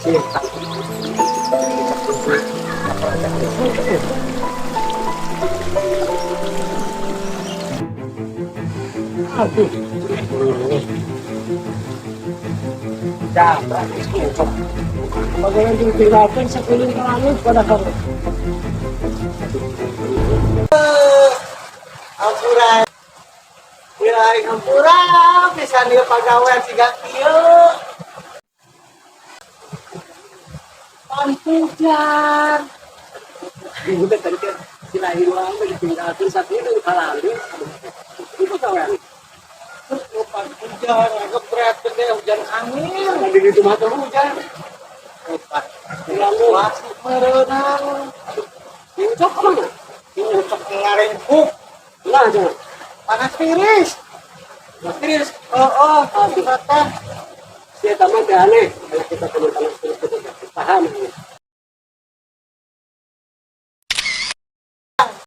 Aduh. Dapat itu. Bagaimana dilakukan sekeliling kamu pada kamu? Ampura, wilayah ampura, bisa nih pegawai si Gakio. Pantujan. Udah tadi kan sila hilang ditinggalkan satu itu kalalu. Itu kawan. Pantujan, agak berat deh hujan angin. Lagi di rumah tuh hujan. Lalu masuk merenang. Cocok mana? Cocok ngaring buk. Lah jangan. Panas tiris. Panas tiris. Oh, habis kata. Saya tamat aneh. Kalau kita teman-teman paham.